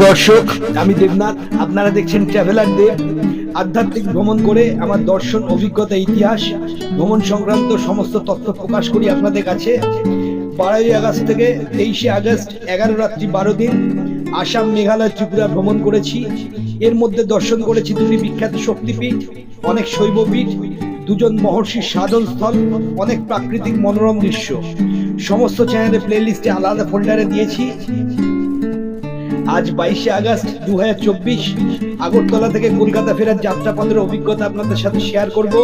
দর্শক, আমি দেবনাথ, আপনারা দেখছেন ট্রাভেলার দেব। আধ্যাত্মিক ভ্রমণ করে আমার দর্শন, অভিজ্ঞতা, ইতিহাস, ভ্রমণ সংক্রান্ত সমস্ত তথ্য প্রকাশ করি আপনাদের কাছে। 12ই আগস্ট থেকে 23শে আগস্ট 11 রাত্রি 12 দিন আসাম, মেঘালয়, ত্রিপুরা ভ্রমণ করেছি। এর মধ্যে দর্শন করেছি দুটি বিখ্যাত শক্তিপীঠ, অনেক শৈবপীঠ, দুজন মহর্ষির সাধনস্থল, অনেক প্রাকৃতিক মনোরম দৃশ্য। সমস্ত চ্যানেলে প্লেলিস্টে আলাদা ফোল্ডারে দিয়েছি। আজ 22শে আগস্ট 2024 আগরতলা থেকে কলকাতা ফেরার যাত্রাপথের অভিজ্ঞতা আপনাদের সাথে শেয়ার করব।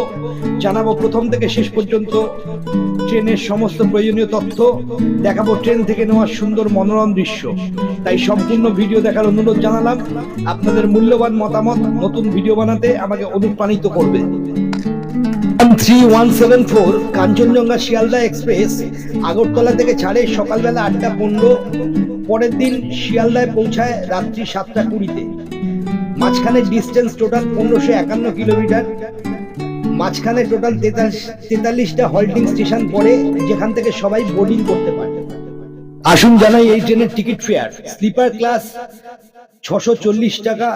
জানাবো প্রথম থেকে শেষ পর্যন্ত ট্রেনের সমস্ত প্রয়োজনীয় তথ্য, দেখাবো ট্রেন থেকে নেওয়া সুন্দর মনোরম দৃশ্য। তাই সম্পূর্ণ ভিডিও দেখার অনুরোধ জানালাম। আপনাদের মূল্যবান মতামত নতুন ভিডিও বানাতে আমাকে অনুপ্রাণিত করবে। 3174 কাঞ্চনজঙ্ঘা শিয়ালদা এক্সপ্রেস আগরতলা থেকে ছাড়ে সকালবেলা 8টা 15। পরের দিন শিয়ালদায় পৌঁছায় রাত্রি 7টা 20-তে। মাঝখানে ডিস্টেন্স টোটাল 1551 কিলোমিটার। মাঝখানে টোটাল 43টা হল্টিং স্টেশন পড়ে, যেখান থেকে সবাই বোর্ডিং করতে পারে। আসুন জানাই এই ট্রেনের টিকিট ফেয়ার। স্লিপার ক্লাস 640 টাকা,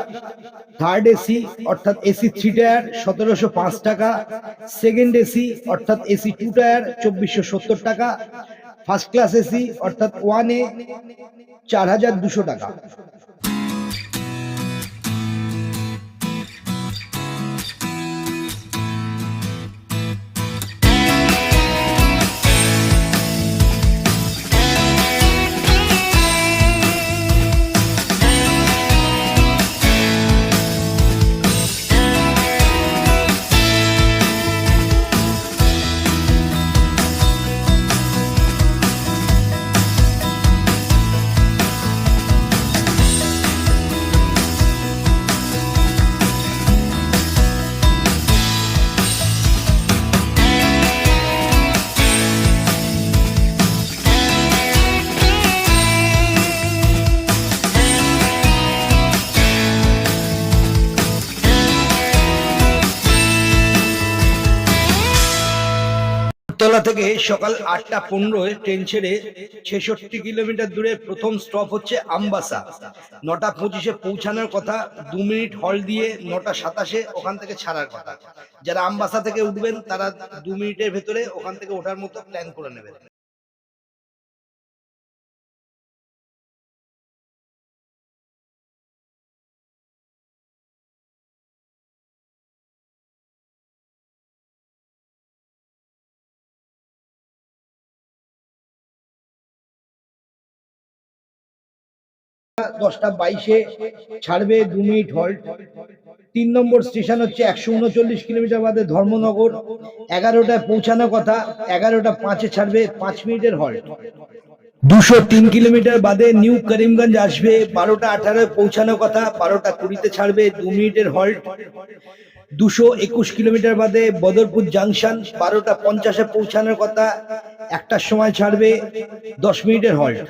থার্ড এসি অর্থাৎ এসি 3 টায়ার 1705 টাকা, সেকেন্ড এসি অর্থাৎ এসি 2 টায়ার 2470 টাকা, ফার্স্ট ক্লাস এসি অর্থাৎ 1A 4200 টাকা। আগরতলা থেকে সকাল 8টা 15 ট্রেন ছেড়ে 66 কিলোমিটার দূরে প্রথম স্টপ হচ্ছে আমবাসা। 9টা 25-এ পৌঁছানোর কথা, 2 মিনিট হল্ট দিয়ে 9টা 27-এ ওখান থেকে ছাড়ার কথা। যারা আমবাসা থেকে উঠবেন তারা 2 মিনিটের ভেতরে ওখান থেকে ওঠার মতো প্ল্যান করে নেবেন। দশটা 22-এ ছাড়বে, 2 মিনিট হল্ট। 3 নম্বর স্টেশন হচ্ছে 139 কিলোমিটার বাদে ধর্মনগর। 11টায় পৌঁছানোর কথা, 11টা 5-এ ছাড়বে, 5 মিনিটের হল্ট। 203 কিলোমিটার বাদে নিউ করিমগঞ্জ আসবে। 12টা 18-এ পৌঁছানোর কথা, 12টা 20-তে ছাড়বে, 2 মিনিটের হল্ট। 221 কিলোমিটার বাদে বদরপুর জাংশন। 12টা 50-এ পৌঁছানোর কথা, 1টার সময় ছাড়বে, 10 মিনিটের হল্ট।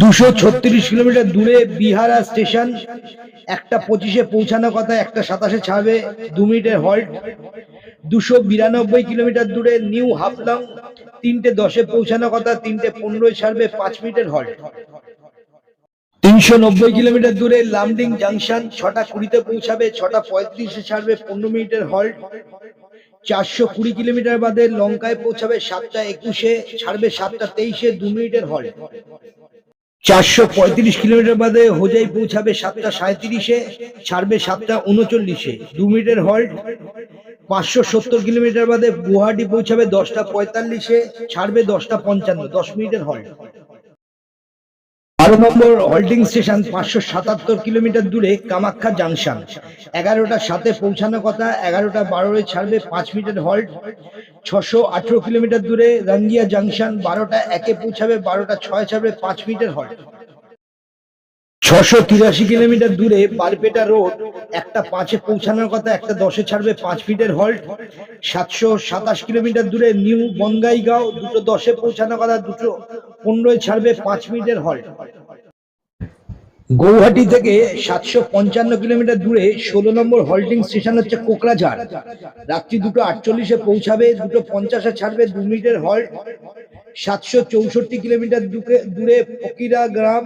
236 কিলোমিটার দূরে বিহারা স্টেশন। 1টা 25-এ পৌঁছানোর কথা, 1টা 27-এ ছাড়বে, 2 মিনিটের হল্ট। 292 কিলোমিটার দূরে নিউ হাফলং। 3টে 10-এ পৌঁছানোর কথা, 3টে 15-এ ছাড়বে, 5 মিনিটের হল্ট। 390 কিলোমিটার দূরে লামডিং জাংশন। 6টা 20-তে পৌঁছাবে, 6টা 35-এ ছাড়বে, 15 মিনিটের হল্ট। 420 কিলোমিটার বাদে লঙ্কায় পৌঁছাবে, 7টা 21-এ ছাড়বে, 7টা 23-এ, 2 মিনিটের হল্ট। 435 কিলোমিটার বাদে হোজাই পৌঁছাবে, 7টা 37-এ ছাড়বে, 7টা 39-এ, 2 মিনিটের হল্ট। 570 কিলোমিটার বাদে গুয়াহাটি পৌঁছাবে, 10টা 45-এ ছাড়বে, 10টা 55, 10 মিনিটের হল্ট। 12 নম্বর হল্টিং স্টেশন 577 কিলোমিটার দূরে কামাখ্যা জাংশন। 11টা 7-এ পৌঁছানোর কথা, 11টা 12-এ ছাড়বে, 5 মিনিটের হল্ট। 618 কিলোমিটার দূরে রঙ্গিয়া জাংশন। 12টা 1-এ পৌঁছাবে, 12টা 6-এ ছাড়বে, 5 মিনিটের হল্ট। 683 কিলোমিটার দূরে বারপেটা রোড। 1টা 5-এ পৌঁছানোর কথা, 1টা 10-এ ছাড়বে, 5 মিনিটের হল্ট। 727 কিলোমিটার দূরে নিউ বঙ্গাইগাঁও। 2টো 10-এ পৌঁছানোর কথা, 2টো 15-এ ছাড়বে, 5 মিনিটের হল্ট। গৌহাটি থেকে 755 কিলোমিটার দূরে 16 নম্বর হল্টিং স্টেশন হচ্ছে কোকরাঝাড়। রাত্রি 2:48 পৌঁছাবে, 2:50 ছাড়বে, 2 মিনিটের হল্ট। 764 কিলোমিটার দূরে ফকিরা গ্রাম,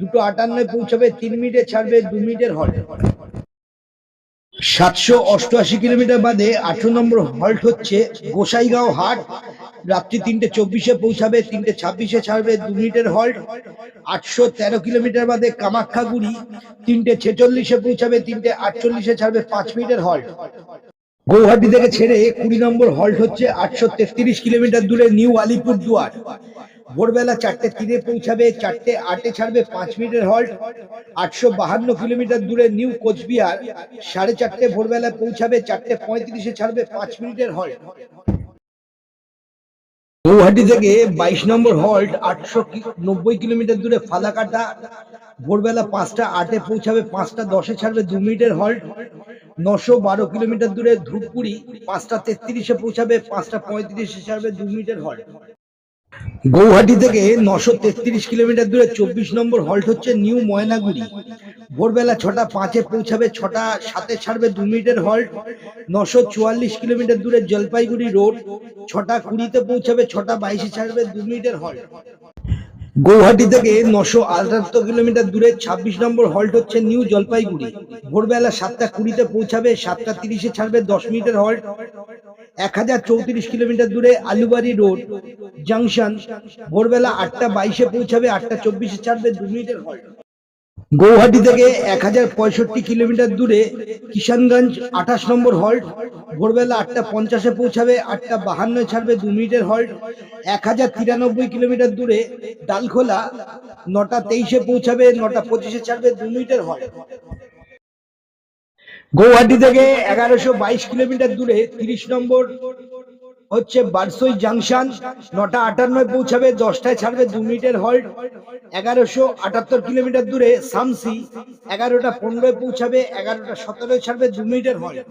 2:58 পৌঁছাবে, 3 মিনিটে ছাড়বে, 2 মিনিটের হল্ট। 788 কিলোমিটার বাদে 18 নম্বর হল্ট হচ্ছে গোসাইগাঁও হাট। রাত্রি 3:24 পৌঁছাবে, 3:26 ছাড়বে, 2 মিনিটের হল্ট। 813 কিলোমিটার বাদে কামাখ্যাগুড়ি, 3:46 পৌঁছাবে, 3:48 ছাড়বে, 5 মিনিটের হল্ট। গৌহাটি থেকে ছেড়ে 20 নম্বর হল্ট হচ্ছে 833 কিলোমিটার দূরে নিউ আলিপুরদুয়ার। ভোরবেলা 4:03 পৌঁছাবে, 4:08 ছাড়বে, 5 মিনিটের হল্ট। 852 কিলোমিটার দূরে নিউ কোচবিহার, 4:30 ভোরবেলা পৌঁছাবে, 4:35 ছাড়বে, 5 মিনিটের হল্ট। গৌহাটি থেকে 22 নম্বর হল্ট 890 কিলোমিটার দূরে ফালাকাটা। ভোরবেলা 5:08 পৌঁছাবে, 5:10 ছাড়বে, 2 মিনিটের হল্ট। 912 কিলোমিটার দূরে ধূপগুড়ি, 5:33 পৌঁছাবে, 5:35 ছাড়বে, 2 মিনিটের হল্ট। গৌহাটি থেকে 933 কিলোমিটার দূরে 24 নম্বর হল্ট হচ্ছে নিউ ময়নাগুড়ি। ভোরবেলা 6:05 পৌঁছাবে, 6:07 ছাড়বে, 2 মিনিটের হল্ট। 944 কিলোমিটার দূরে জলপাইগুড়ি রোড, 6:20 পৌঁছাবে, 6:22 ছাড়বে, 2 মিনিটের হল্ট। গৌহাটি থেকে 978 কিলোমিটার দূরে 26 নম্বর হল্ট হচ্ছে নিউ জলপাইগুড়ি। ভোরবেলা 7:20 পৌঁছাবে, 7:30 ছাড়বে, 10 মিনিটের হল্ট। 1034 কিলোমিটার দূরে আলুবাড়ি রোড জংশন। ভোরবেলা 8:22 পৌঁছাবে, 8:24 ছাড়বে, 2 মিনিটের হল্ট। গৌহাটি থেকে 1065 কিলোমিটার দূরে কিষানগঞ্জ, 28 নম্বর হল্ট। ভোরবেলা 8:50 পৌঁছাবে, 8:52 ছাড়বে, 2 মিনিটের হল্ট। 1093 কিলোমিটার দূরে ডালখোলা, 9:23 পৌঁছাবে, 9:25 ছাড়বে, 2 মিনিটের হল্ট। গৌহাটি থেকে 1122 কিলোমিটার দূরে 30 নম্বর হচ্ছে বারসই জাংশন, 9:58 পৌঁছাবে, 10টায় ছাড়বে, 2 মিনিটের হল্ট। 1178 কিলোমিটার দূরে সামসি, 11:15 পৌঁছাবে, 11:17 ছাড়বে, 2 মিনিটের হল্ট।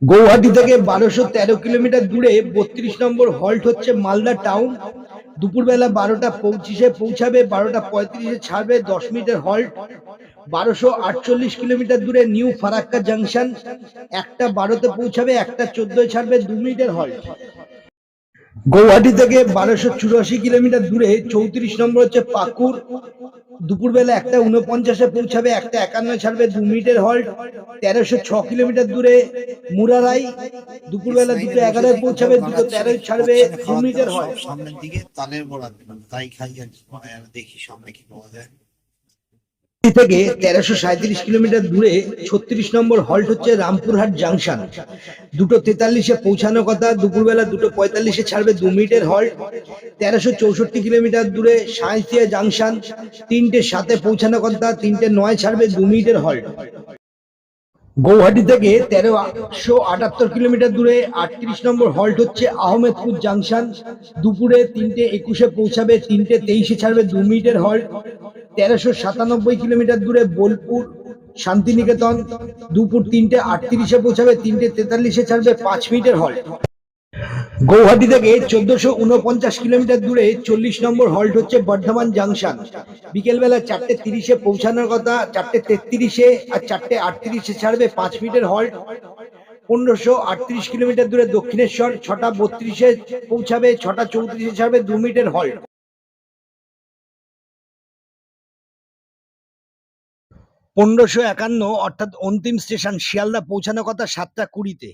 গৌহাটি থেকে 1213 কিলোমিটার দূরে 32 নম্বর হল্ট হচ্ছে মালদা টাউন। দুপুরবেলা 12:25 পৌঁছাবে, 12:35 ছাড়বে, 10 মিনিটের হল্ট। 1248 কিলোমিটার দূরে নিউ ফারাক্কা জাংশন, 1:12 পৌঁছাবে, 1:14 ছাড়বে, 2 মিনিটের হল্ট। গৌহাটি থেকে 1284 কিলোমিটার দূরে 34 নম্বর হচ্ছে পাকুড়। দুপুরবেলা 1:49 পৌঁছাবে, 1:51 ছাড়বে, 2 মিনিটের হল্ট। 1306 কিলোমিটার দূরে মুরারাই। দুপুরবেলা 2:11 পৌঁছাবে, 2:13 ছাড়বে, 2 মিনিটের হল্ট। সামনের দিকে তালের বড়া তাই খাই আর কি, দেখি সামনে কি পাওয়া যায়। থেকে 1337 কিলোমিটার দূরে 36 নম্বর হল্ট হচ্ছে রামপুরহাট জাংশন। 2:43 পৌঁছানোর কথা, দুপুরবেলা 2:45 ছাড়বে, 2 মিনিটের হল্ট। 1364 কিলোমিটার দূরে সাঁইথিয়া জাংশন, 3:07 পৌঁছানোর কথা, 3:09 ছাড়বে, 2 মিনিটের হল্ট। গৌহাটি থেকে 1378 কিলোমিটার দূরে 38 নম্বর হল্ট হচ্ছে আহমেদপুর জাংশন। দুপুরে 3:21 পৌঁছাবে, 3:23 ছাড়বে, 2 মিনিটের হল্ট। 1397 কিলোমিটার দূরে বোলপুর শান্তিনিকেতন। দুপুর 3:38 পৌঁছাবে, 3:43 ছাড়বে, 5 মিনিটের হল্ট। গৌহাটি থেকে 1449 কিলোমিটার দূরে 40 নম্বর হল্ট হচ্ছে বর্ধমান জাংশন। বিকেলবেলা 4:30 পৌঁছানোর কথা, 4:33 আর 4:38 ছাড়বে, 5 মিনিটের হল্ট। 1538 কিলোমিটার দূরে দক্ষিণেশ্বর, 6:32 পৌঁছাবে, 6:34 ছাড়বে, 2 মিনিটের হল্ট। 1551 অর্থাৎ অন্তিম স্টেশন শিয়ালদা পৌঁছানোর কথা 7:20।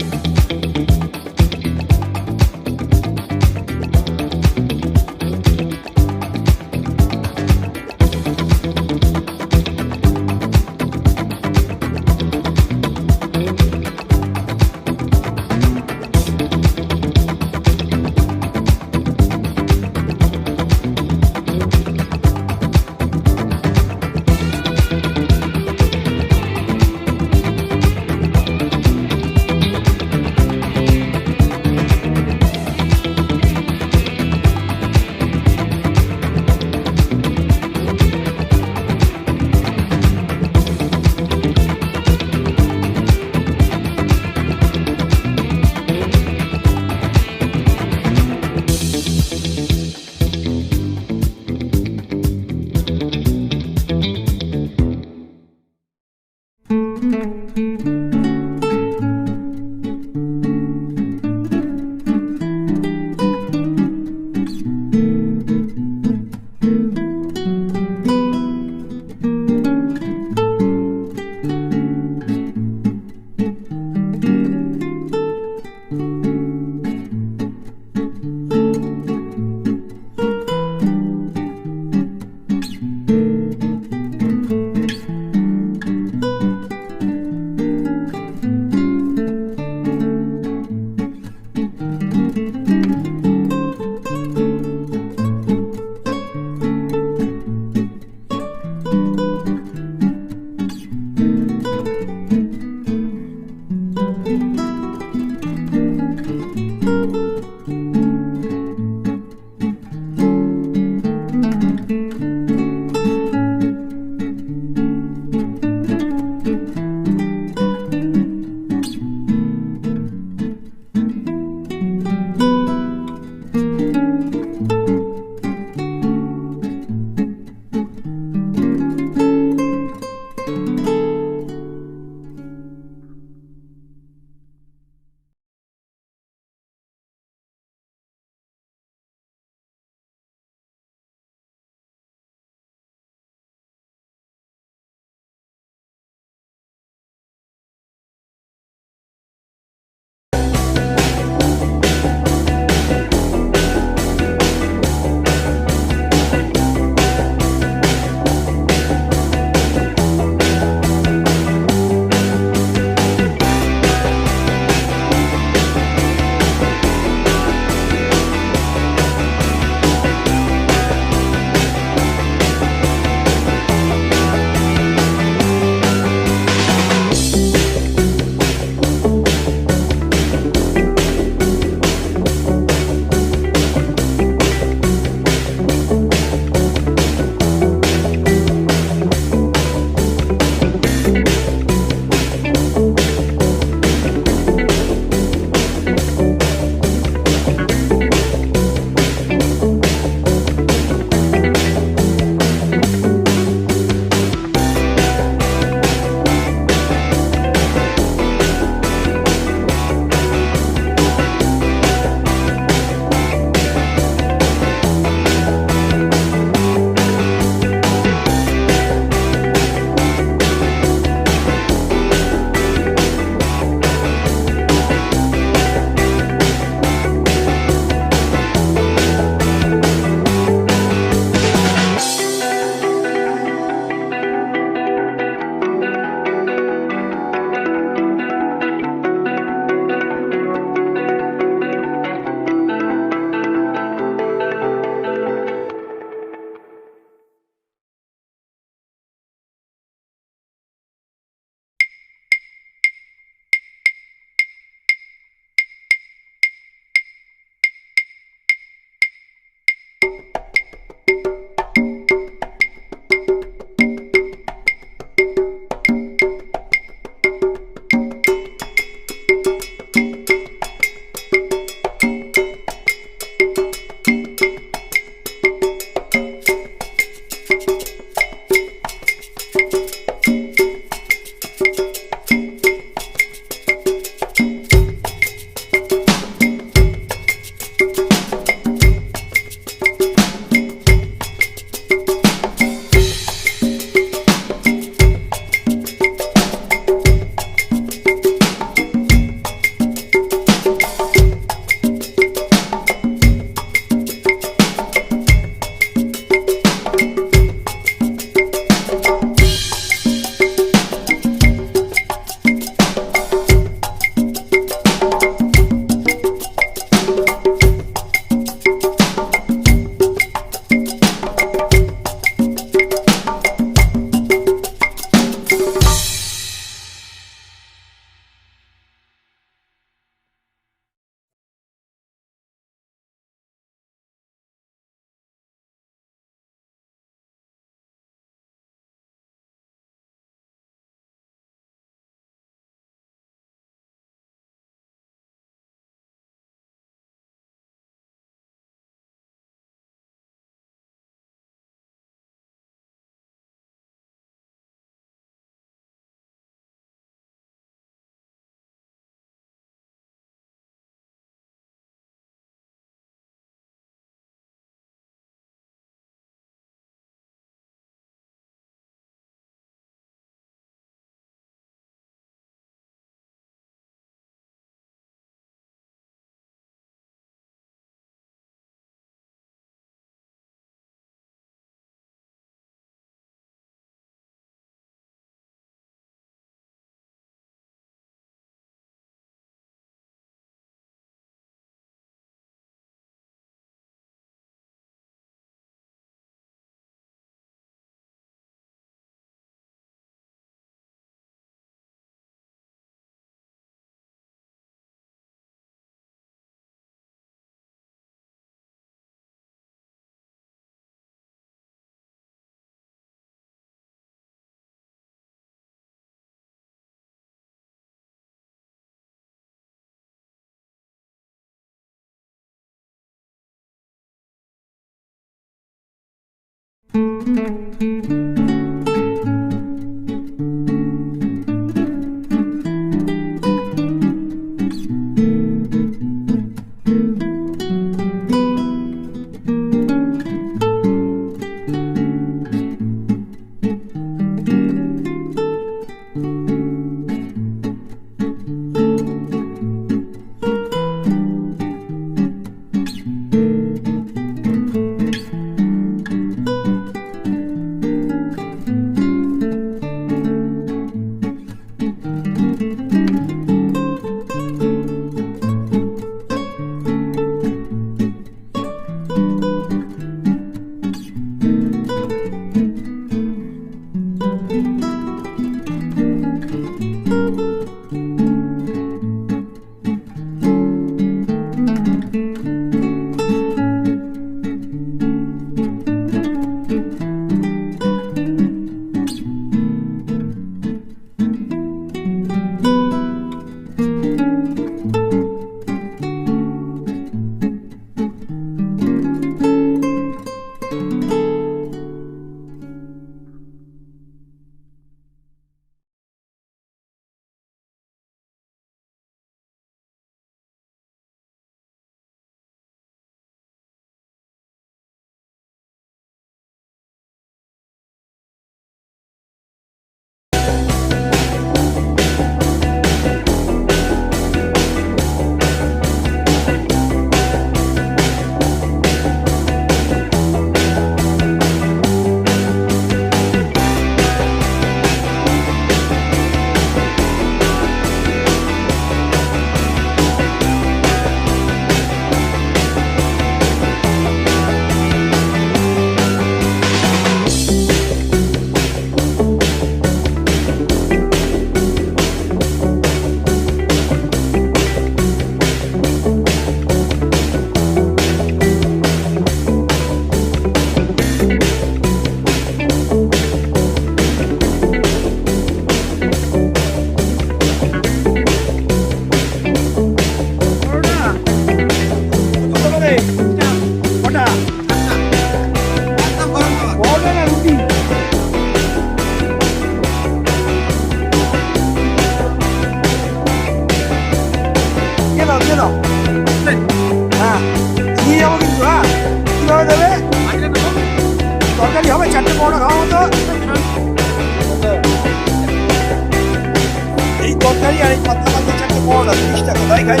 এই পাতলা পাতলা চারটে পরোটা 30 টাকা, তাই খাই।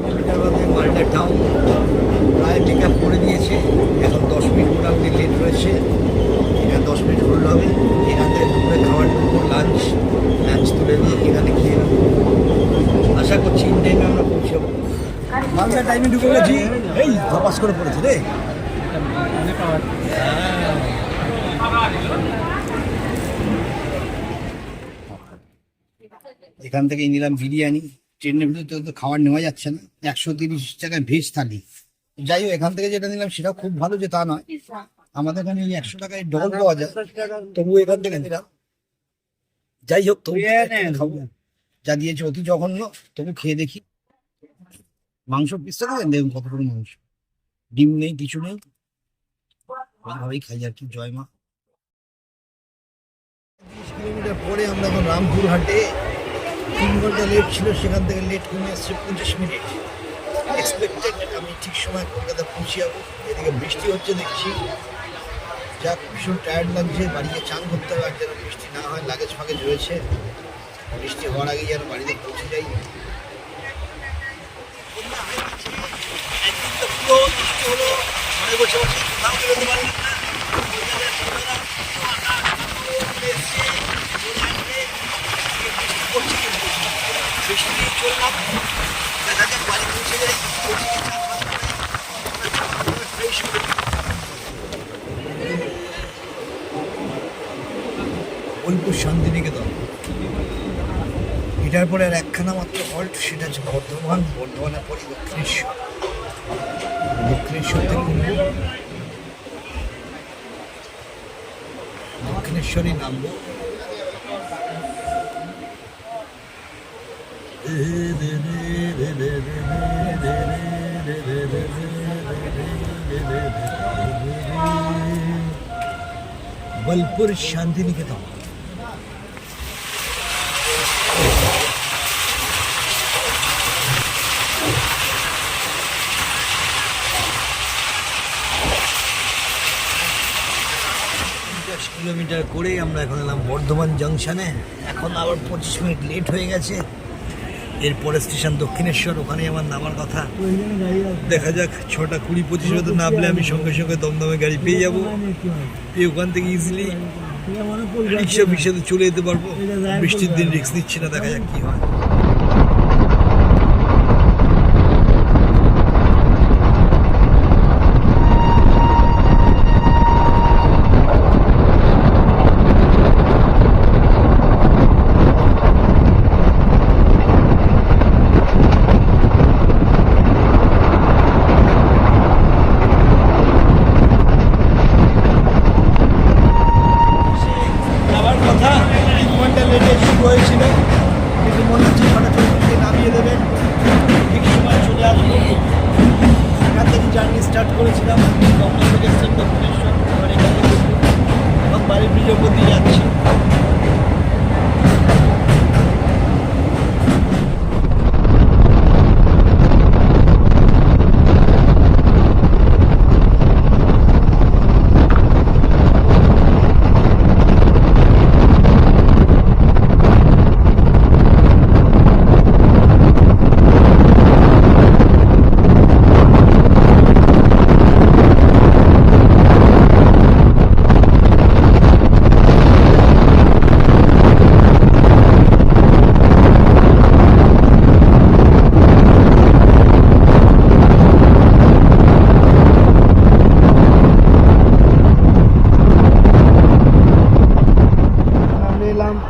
কিলোমিটার বাদে মালদা টাউন প্রায় মেকআপ করে দিয়েছে। এখন 10 মিনিট মোটামুটি লেট রয়েছে। এখানে 10 মিনিট হল হবে। এখান থেকে দুপুরে খাবার ঢুকবো, লাঞ্চ তুলে নিয়ে এখানে খেয়ে নেবো। আশা করছি ইন টাইমে আমরা পৌঁছাবো। মালদা টাইমে ঢুকে গেছি। এই ধপাস করে পড়েছে রে। এখান থেকে নিলাম বিরিয়ানি। ট্রেনের ভিতরে তো খাবার নেওয়া যাচ্ছে না, 130 টাকায় ভেজ থালি। যাই হোক, এখান থেকে যেটা নিলাম সেটাও খুব ভালো, যে তা নয়। আমাদের এখানে 100 টাকায় ডবল পাওয়া যায়, তবু এখান থেকে নিলাম। যাই হোক, তবু খাবো। যা দিয়েছে অতি জঘন্য, তবু খেয়ে দেখি। মাংস পিসটা দেবেন, দেখুন কত বড় মাংস, ডিম নেই, কিছু নেই, ওইভাবেই খাই আর কি। জয় মা। 30 কিলোমিটার পরে আমরা এখন রামপুরহাটে। 3 ঘন্টা লেট ছিল, সেখান থেকে লেট কমে আসছে 25 মিনিট। এক্সপেক্টেড আমি ঠিক সময় কলকাতা পৌঁছে যাবো। এদিকে বৃষ্টি হচ্ছে দেখছি, যাক ভীষণ টায়ার্ড লাগছে। বাড়িতে চান করতে হবে, আর যেন বৃষ্টি না হয়। লাগেজ ফাগেজ রয়েছে, বৃষ্টি হওয়ার আগেই যেন বাড়িতে পৌঁছে যাই। একদিন তো পুরো বৃষ্টি হলো, ঘরে বসে বসে কোথাও বেরোতে পারলাম না। বৃষ্টি নিয়ে চললাম, দেখা যাক বাড়ি পৌঁছে যাই। বোলপুর শান্তিনিকেতন, এটার পরে আর একখানা মাত্র হল্ট, সেটা হচ্ছে বর্ধমান। বর্ধমানের পরে দক্ষিণেশ্বর। দক্ষিণেশ্বর থেকে দক্ষিণেশ্বরই নামবো। বোলপুর শান্তিনিকেতন। কিলোমিটার করে আমরা এখন এলাম বর্ধমান জাংশনে। এখন আবার 25 মিনিট লেট হয়ে গেছে। এরপরে স্টেশন দক্ষিণেশ্বর, ওখানে আমার নামার কথা। দেখা যাক, 6টা 20-25 মতো নামলে আমি সঙ্গে সঙ্গে দমদমে গাড়ি পেয়ে যাবো। ওখান থেকে ইজিলি রিক্সা ফিক্সাতে চলে যেতে পারবো। বৃষ্টির দিন রিক্স নিচ্ছি না, দেখা যাক কি হয়। হয়েছিল, কিন্তু মনে হচ্ছে 6টা 40 নামিয়ে দেবেন, ঠিক সময় চলে আসবো। এখান থেকে জার্নি স্টার্ট করেছিলাম, দমদম থেকে এসেছেন দক্ষিণেশ্বর, এবার এখান থেকে এবং বাড়ির ব্রিজের উপর দিয়ে যাচ্ছি।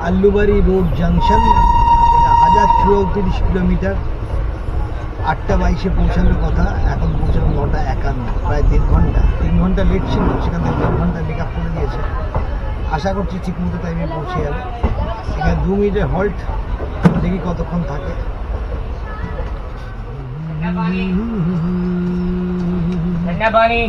আল্লুবাড়ি রোড জাংশন, এটা 1034 কিলোমিটার। 8টা 22-এ পৌঁছানোর কথা, এখন পৌঁছানো 9টা 51, প্রায় 1.5 ঘন্টা। 3 ঘন্টা লেট ছিল, সেখান থেকে 1.5 ঘন্টা মেক আপ করে দিয়েছে। আশা করছি ঠিক মতো টাইমে পৌঁছে যাবে। এখানে 2 মিনিটের হল্ট, দেখি কতক্ষণ থাকে। ঠান্ডা পানি